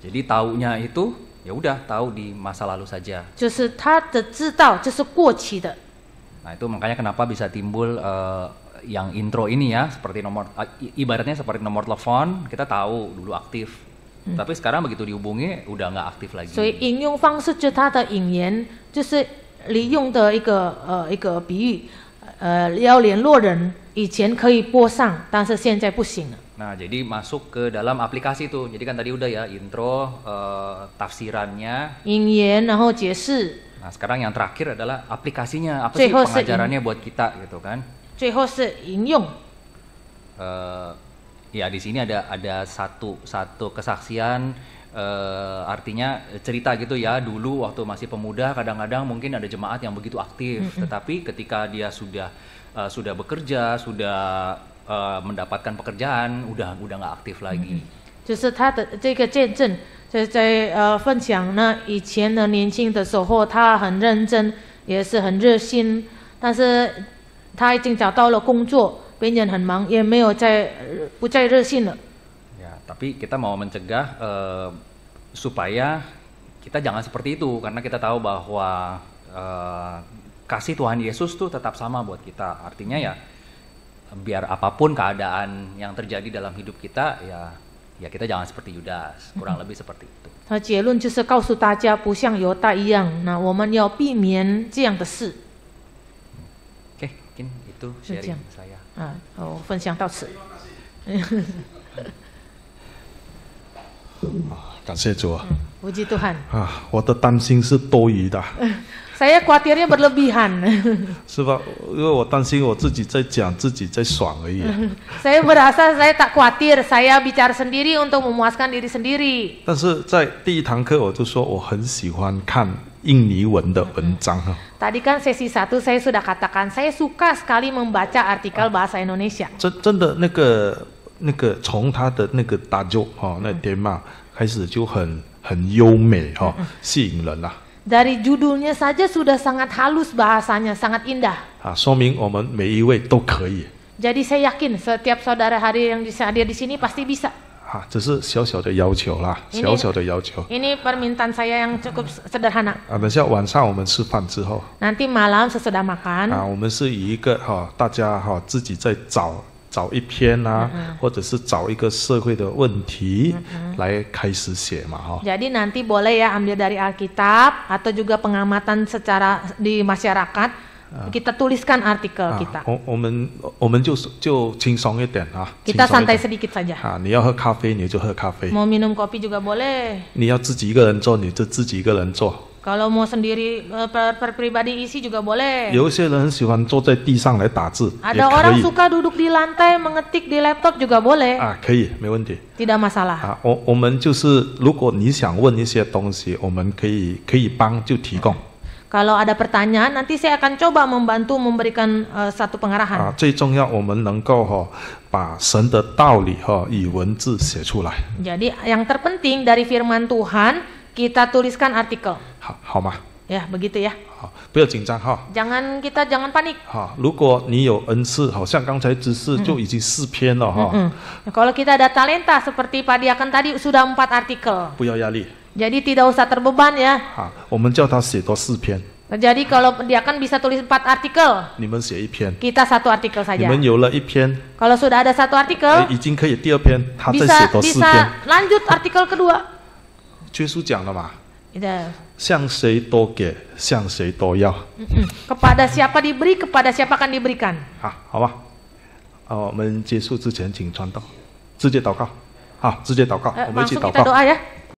Jadi taunya itu ya udah tahu di masa lalu saja. 就是他的知道，就是过期的。 Nah itu makanya kenapa bisa timbul yang intro ini ya seperti ibaratnya seperti nomor telepon kita tahu dulu aktif, tapi sekarang begitu dihubungi udah nggak aktif lagi. 所以引用方式就是他的引言，就是利用的一个比喻，要联络人，以前可以拨上，但是现在不行了。 Nah jadi masuk ke dalam aplikasi tuh, jadi kan tadi udah ya intro tafsirannya. 引言，然后解释。 Nah sekarang yang terakhir adalah aplikasinya apa sih pengajarannya buat kita gitu kan? 最后是引用。 Ya di sini ada satu kesaksian artinya cerita gitu ya dulu waktu masih pemuda kadang-kadang mungkin ada jemaat yang begitu aktif tetapi ketika dia sudah bekerja sudah mendapatkan pekerjaan udah nggak aktif lagi. 就是他的这个见证，在分享呢，以前呢年轻的时候他很认真，也是很热心，但是他已经找到了工作，别人很忙，也没有不再热心了。 Ya, tapi kita mau mencegah supaya kita jangan seperti itu karena kita tahu bahwa kasih Tuhan Yesus tuh tetap sama buat kita. Artinya ya biar apapun keadaan yang terjadi dalam hidup kita ya kita jangan seperti Yudas, kurang lebih seperti itu. 他结论就是告诉大家，不像犹大一样，那我们要避免这样的事。 Oke, mungkin itu sharing saya. 我分享到此。感谢主啊！ Puji Tuhan。 我的担心是多余的。 Saya khawatirnya berlebihan. 是吧？因为我担心我自己在讲，自己在爽而已。 Saya merasa saya tak khawatir, saya bicara sendiri untuk memuaskan diri sendiri. 但是在第一堂课我就说我很喜欢看印尼文的文章。 Tadi kan sesi 1 saya sudah katakan saya suka sekali membaca artikel bahasa Indonesia. 真的那个从他的那个打就那点嘛开始就很优美吸引人啦。 Dari judulnya saja sudah sangat halus bahasanya, sangat indah. 说明我们每一位都可以。 Jadi saya yakin setiap saudara yang hadir di sini pasti bisa. 只是小小的要求啦，小小的要求。 Ini permintaan saya yang cukup sederhana. 等下晚上我们吃饭之后， Nanti malam sesudah makan. 我们是以一个大家自己在找一篇或者是找一个社会的问题来开始写嘛 Jadi nanti boleh ya ambil dari Alkitab atau juga pengamatan secara di masyarakat. Kita tuliskan artikel kita. 我们就轻松一点 Kita santai sedikit saja. 你要喝咖啡你就喝咖啡， Mau minum kopi juga boleh. 你要自己一个人做你就自己一个人做。Kalau mau sendiri per pribadi isi juga boleh. 有一些人很喜欢坐在地上来打字，也 Ada 可 orang 以 suka duduk di lantai mengetik di laptop juga boleh. 啊，可以，没问题 Tidak masalah. 啊。我们就是，如果你想问一些东西，我们可以帮就提供 Kalau ada pertanyaan, nanti saya akan coba membantu memberikan satu 啊。 pengarahan. 最重要，我们能够把神的道理以文字写出来， Jadi yang terpenting dari firman Tuhan, kita tuliskan artikel. 好吗？ Ya, begitu ya. 好，不要紧张哈。 Jangan panik. 好，如果你有恩赐，好像刚才知识就已经4篇了哈， Nah, kalau kita ada talenta seperti Pak Diakan tadi sudah 4 artikel. 不要压力 Jadi tidak usah terbeban ya. 啊。我们叫他写多4篇， Jadi kalau Diakan bisa tulis 4 artikel, 你们写1篇， kita 1 artikel 你 saja. 们有了1篇， Kalau sudah ada 1 artikel, 已经可以第2篇，他再写多4篇。 bisa lanjut artikel kedua. 耶稣讲了嘛， Gitu. 向谁多给，向谁多要。 Kepada siapa diberi, kepada siapa akan diberikan. 好吧。我们结束之前，请传道，直接祷告。好，直接祷告，我们一起 Langsung 祷 kita 告。 doa ya.